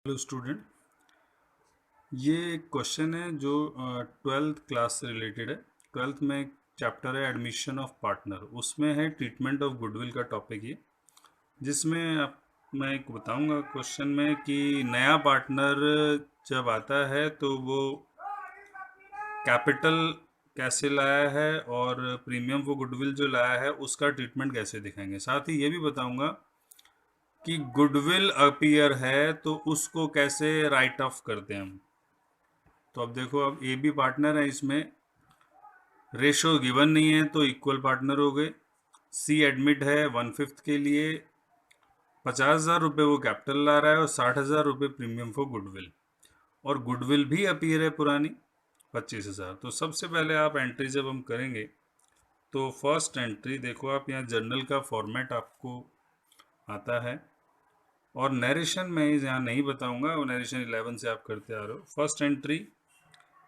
Hello student, ये question है जो 12th क्लास से रिलेटेड है। 12th में एक चैप्टर है एडमिशन ऑफ पार्टनर, उसमें है ट्रीटमेंट ऑफ गुडविल का टॉपिक ये, जिसमें मैं एक बताऊंगा क्वेश्चन में कि नया पार्टनर जब आता है तो वो कैपिटल कैसे लाया है और प्रीमियम वो गुडविल जो लाया है उसका ट्रीटमेंट कैसे दिखाएंगे। साथ ही ये भी बताऊंगा कि गुडविल अपीयर है तो उसको कैसे राइट ऑफ करते हैं हम। तो अब देखो, अब ए बी पार्टनर है, इसमें रेशो गिवन नहीं है तो इक्वल पार्टनर हो गए। सी एडमिट है 1/5 के लिए, 50,000 रुपये वो कैपिटल ला रहा है और 60,000 रुपये प्रीमियम फॉर गुडविल, और गुडविल भी अपीयर है पुरानी 25,000। तो सबसे पहले आप एंट्री जब हम करेंगे तो फर्स्ट एंट्री देखो, आप यहाँ जर्नल का फॉर्मेट आपको आता है, और नरेशन मैं यहाँ नहीं बताऊंगा, वो नरेशन 11 से आप करते आ रहे हो। फर्स्ट एंट्री,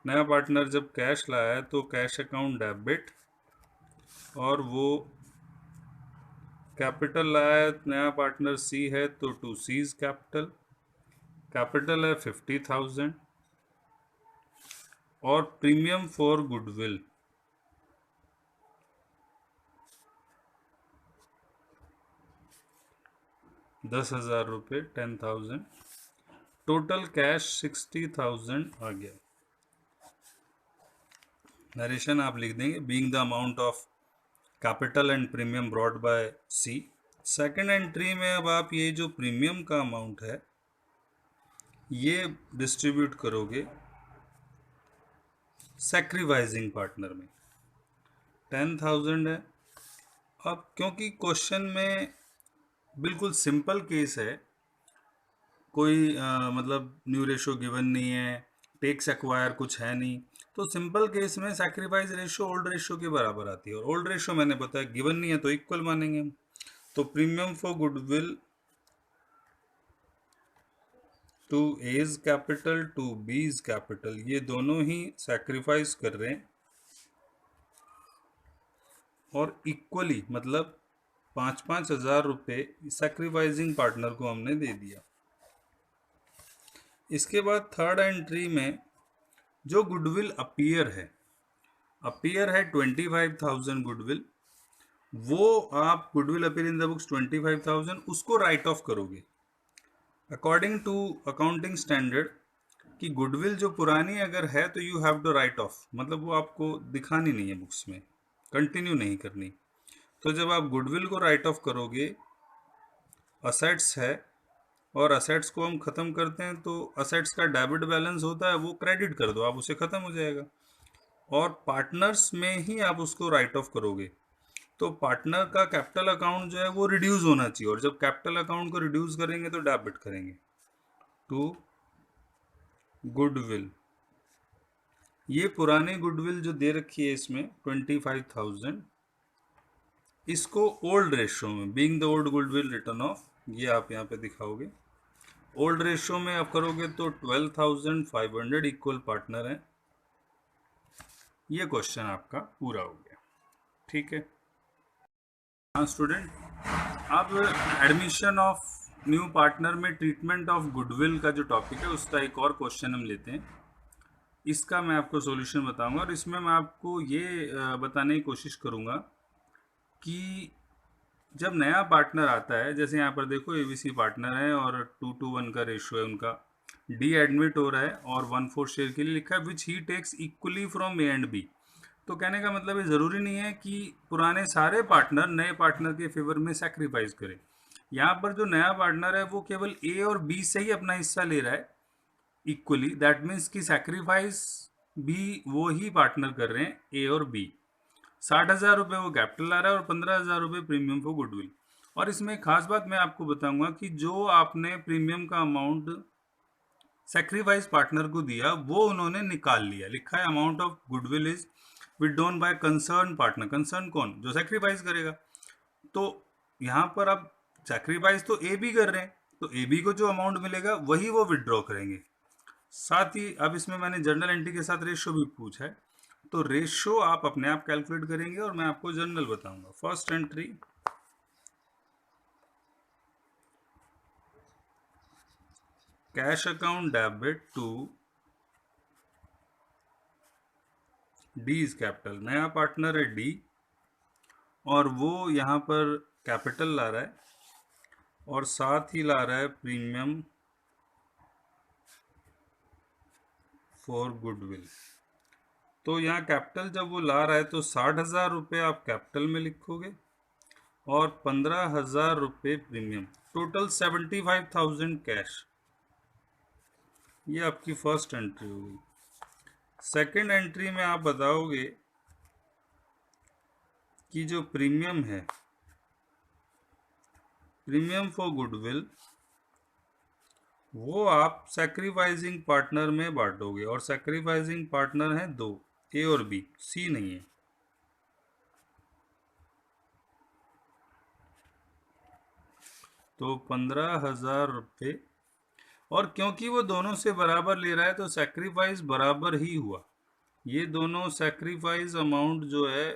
नया पार्टनर जब कैश लाया है तो कैश अकाउंट डेबिट, और वो कैपिटल लाया है, नया पार्टनर सी है तो टू सीज कैपिटल, कैपिटल है 50,000, और प्रीमियम फॉर गुडविल 10,000 रुपये, 10,000, टोटल कैश 60,000 आ गया। नरेशन आप लिख देंगे, being the amount of capital and premium brought by C. Second entry में अब आप ये जो प्रीमियम का अमाउंट है ये डिस्ट्रीब्यूट करोगे सैक्रिफाइसिंग पार्टनर में, 10,000 है। अब क्योंकि क्वेश्चन में बिल्कुल सिंपल केस है, कोई मतलब न्यू रेशो गिवन नहीं है, टेक्स एक्वायर कुछ है नहीं, तो सिंपल केस में सैक्रिफाइस रेशो ओल्ड रेशो के बराबर आती है, और ओल्ड रेशो मैंने बताया गिवन नहीं है तो इक्वल मानेंगे हम। तो premium for goodwill to A's capital to B's capital, ये दोनों ही सैक्रिफाइस कर रहे हैं, और इक्वली मतलब 5,000 रुपये सैक्रिफाइसिंग पार्टनर को हमने दे दिया। इसके बाद थर्ड एंट्री में जो गुडविल अपीयर है 25,000 गुडविल, वो आप goodwill appear in the books 25,000 उसको राइट ऑफ करोगे अकॉर्डिंग टू अकाउंटिंग स्टैंडर्ड, कि गुडविल जो पुरानी अगर है तो you have to write off, मतलब वो आपको दिखानी नहीं है बुक्स में, कंटिन्यू नहीं करनी। तो जब आप गुडविल को राइट ऑफ करोगे, असेट्स है और असेट्स को हम ख़त्म करते हैं तो असेट्स का डेबिट बैलेंस होता है, वो क्रेडिट कर दो आप, उसे ख़त्म हो जाएगा, और पार्टनर्स में ही आप उसको राइट ऑफ करोगे। तो पार्टनर का कैपिटल अकाउंट जो है वो रिड्यूस होना चाहिए, और जब कैपिटल अकाउंट को रिड्यूस करेंगे तो डेबिट करेंगे टू गुडविल। ये पुरानी गुडविल जो दे रखी है इसमें 25,000, इसको ओल्ड रेशो में being the old goodwill return of, ये आप यहाँ पे दिखाओगे। ओल्ड रेशो में आप करोगे तो 12,500 इक्वल पार्टनर है। ये क्वेश्चन आपका पूरा हो गया, ठीक है। हाँ स्टूडेंट, अब एडमिशन ऑफ न्यू पार्टनर में ट्रीटमेंट ऑफ गुडविल का जो टॉपिक है उसका एक और क्वेश्चन हम लेते हैं। इसका मैं आपको सॉल्यूशन बताऊंगा, और इसमें मैं आपको ये बताने की कोशिश करूंगा कि जब नया पार्टनर आता है, जैसे यहाँ पर देखो एबीसी पार्टनर है और 2:1 का रेशो है उनका, डी एडमिट हो रहा है और 1/4 शेयर के लिए लिखा है which he takes equally from A and B. तो कहने का मतलब ये ज़रूरी नहीं है कि पुराने सारे पार्टनर नए पार्टनर के फेवर में सेक्रीफाइस करें। यहाँ पर जो नया पार्टनर है वो केवल ए और बी से ही अपना हिस्सा ले रहा है इक्वली, दैट मीन्स कि सैक्रिफाइस भी वो ही पार्टनर कर रहे हैं ए और बी। 60,000 रुपये वो कैपिटल ला रहा है और 15,000 रुपये प्रीमियम फॉर गुडविल। और इसमें खास बात मैं आपको बताऊंगा कि जो आपने प्रीमियम का अमाउंट सेक्रीफाइस पार्टनर को दिया वो उन्होंने निकाल लिया, लिखा है amount of goodwill is withdrawn bye concern partner. Concern कौन? जो सेक्रीफाइस करेगा। तो यहाँ पर आप सेक्रीफाइस तो ए बी कर रहे हैं, तो ए बी को जो अमाउंट मिलेगा वही वो विड्रॉ करेंगे। साथ ही अब इसमें मैंने जर्नल एंट्री के साथ रेशो भी पूछा है, तो रेशो आप अपने आप कैलकुलेट करेंगे और मैं आपको जर्नल बताऊंगा। First entry, cash account debit to D is capital. नया पार्टनर है डी और वो यहाँ पर कैपिटल ला रहा है और साथ ही ला रहा है प्रीमियम फॉर गुडविल। तो यहाँ कैपिटल जब वो ला रहा है तो 60,000 रुपये आप कैपिटल में लिखोगे और 15,000 रुपये प्रीमियम, टोटल 75,000 कैश। ये आपकी फर्स्ट एंट्री होगी। सेकंड एंट्री में आप बताओगे कि जो प्रीमियम है, प्रीमियम फॉर गुडविल, वो आप सैक्रिफाइसिंग पार्टनर में बांटोगे और सैक्रिफाइसिंग पार्टनर है दो, ए और बी, सी नहीं है। तो 15,000 रुपये, और क्योंकि वो दोनों से बराबर ले रहा है तो सैक्रिफाइस बराबर ही हुआ। ये दोनों सैक्रिफाइस अमाउंट जो है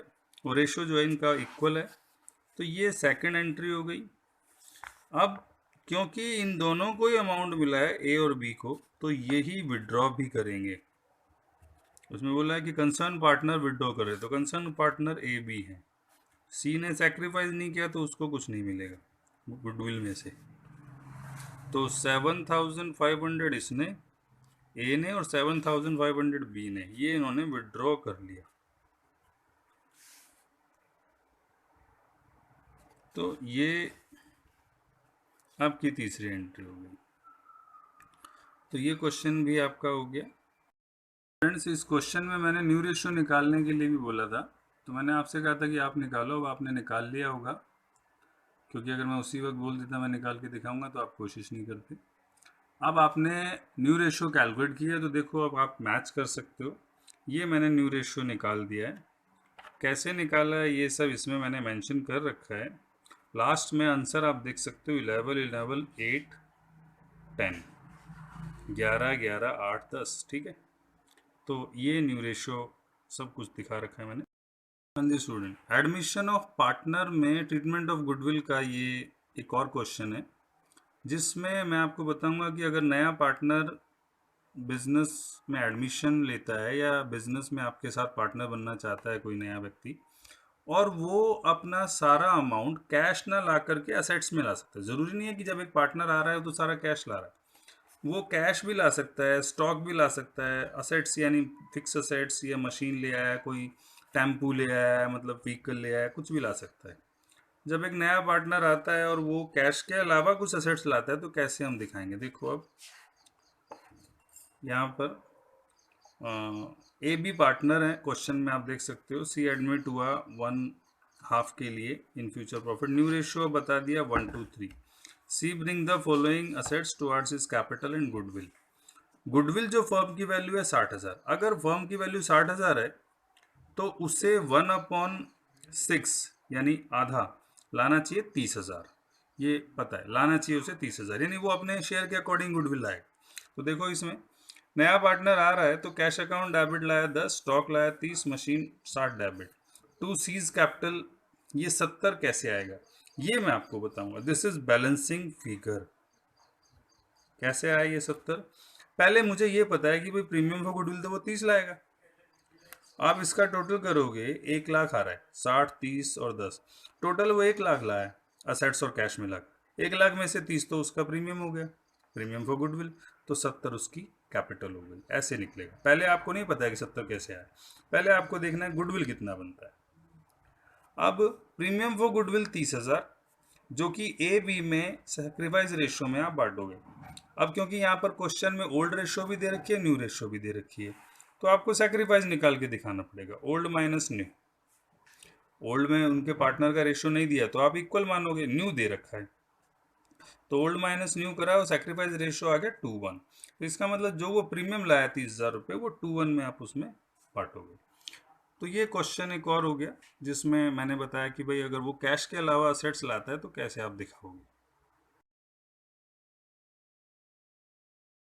वो रेशो जो है इनका इक्वल है, तो ये सेकंड एंट्री हो गई। अब क्योंकि इन दोनों को ही अमाउंट मिला है ए और बी को, तो यही विड्रॉ भी करेंगे। उसमें बोला है कि कंसर्न पार्टनर विड्रॉ करे, तो कंसर्न पार्टनर ए बी है। सी ने सैक्रिफाइस नहीं किया तो उसको कुछ नहीं मिलेगा गुडविल में से। तो 7,500 इसने ए ने और 7,500 बी ने, ये इन्होंने विड्रॉ कर लिया। तो ये आपकी तीसरी एंट्री हो गई। तो ये क्वेश्चन भी आपका हो गया। फ्रेंड्स, इस क्वेश्चन में मैंने न्यू रेशियो निकालने के लिए भी बोला था, तो मैंने आपसे कहा था कि आप निकालो। अब आपने निकाल लिया होगा, क्योंकि अगर मैं उसी वक्त बोल देता मैं निकाल के दिखाऊंगा तो आप कोशिश नहीं करते। अब आपने न्यू रेशियो कैलकुलेट किया, तो देखो अब आप मैच कर सकते हो। ये मैंने न्यू रेशियो निकाल दिया है। कैसे निकाला है ये सब इसमें मैंने मेंशन कर रखा है। लास्ट में आंसर आप देख सकते हो 11, 11, 8, 10, 11, 11, 8, 10, ठीक है। तो ये न्यू रेशियो सब कुछ दिखा रखा है मैंने। स्टूडेंट, एडमिशन ऑफ पार्टनर में ट्रीटमेंट ऑफ गुडविल का ये एक और क्वेश्चन है, जिसमें मैं आपको बताऊंगा कि अगर नया पार्टनर बिजनेस में एडमिशन लेता है या बिजनेस में आपके साथ पार्टनर बनना चाहता है कोई नया व्यक्ति, और वो अपना सारा अमाउंट कैश ना ला करके असेट्स में ला सकता है। ज़रूरी नहीं है कि जब एक पार्टनर आ रहा है तो सारा कैश ला रहा है, वो कैश भी ला सकता है, स्टॉक भी ला सकता है, असेट्स यानी फिक्स असेट्स, या मशीन ले आया, कोई टेम्पू ले आया, मतलब व्हीकल ले आया, कुछ भी ला सकता है। जब एक नया पार्टनर आता है और वो कैश के अलावा कुछ असेट्स लाता है तो कैसे हम दिखाएंगे। देखो अब यहाँ पर ए बी पार्टनर है, क्वेश्चन में आप देख सकते हो। सी एडमिट हुआ 1/2 के लिए in future profit. New ratio बता दिया 1 to 3। C bring the following assets towards his capital and goodwill. Goodwill जो फर्म की वैल्यू है 60,000, अगर फर्म की वैल्यू 60,000 है तो उसे 1/6 यानी आधा लाना चाहिए 30,000। ये पता है, लाना चाहिए उसे 30,000, यानी वो अपने शेयर के अकॉर्डिंग गुडविल लाएगा। तो देखो इसमें नया पार्टनर आ रहा है तो कैश अकाउंट डेबिट लाया 10, स्टॉक लाया 30, machine 60 debit, to C's capital, ये 70 कैसे आएगा ये मैं आपको बताऊंगा। This is balancing figure. कैसे आया ये 70? पहले मुझे ये पता है कि भाई प्रीमियम फॉर गुडविल तो वो 30 लाएगा। आप इसका टोटल करोगे, 1 लाख आ रहा है, 60, 30 और 10, टोटल वो 1 लाख लाया असेट्स और कैश मिला। 1 लाख में से 30 तो उसका प्रीमियम हो गया, प्रीमियम फॉर गुडविल, तो 70 उसकी कैपिटल हो गई। ऐसे निकलेगा। पहले आपको नहीं पता है कि 70 कैसे आया, पहले आपको देखना है गुडविल कितना बनता है। अब प्रीमियम फॉर गुडविल 30,000, जो कि ए बी में सैक्रिफाइस रेशियो में आप बांटोगे। अब क्योंकि यहाँ पर क्वेश्चन में ओल्ड रेशियो भी दे रखी है, न्यू रेशियो भी दे रखी है, तो आपको सैक्रिफाइस निकाल के दिखाना पड़ेगा, ओल्ड माइनस न्यू। ओल्ड में उनके पार्टनर का रेशियो नहीं दिया तो आप इक्वल मानोगे, न्यू दे रखा है तो ओल्ड माइनस न्यू करा और सैक्रिफाइस रेशियो आ गया 2:1। तो इसका मतलब जो वो प्रीमियम लाया 30,000 रुपये, वो 2:1 में आप उसमें बांटोगे। तो ये क्वेश्चन एक और हो गया जिसमें मैंने बताया कि भाई अगर वो कैश के अलावा असेट्स लाता है तो कैसे आप दिखाओगे।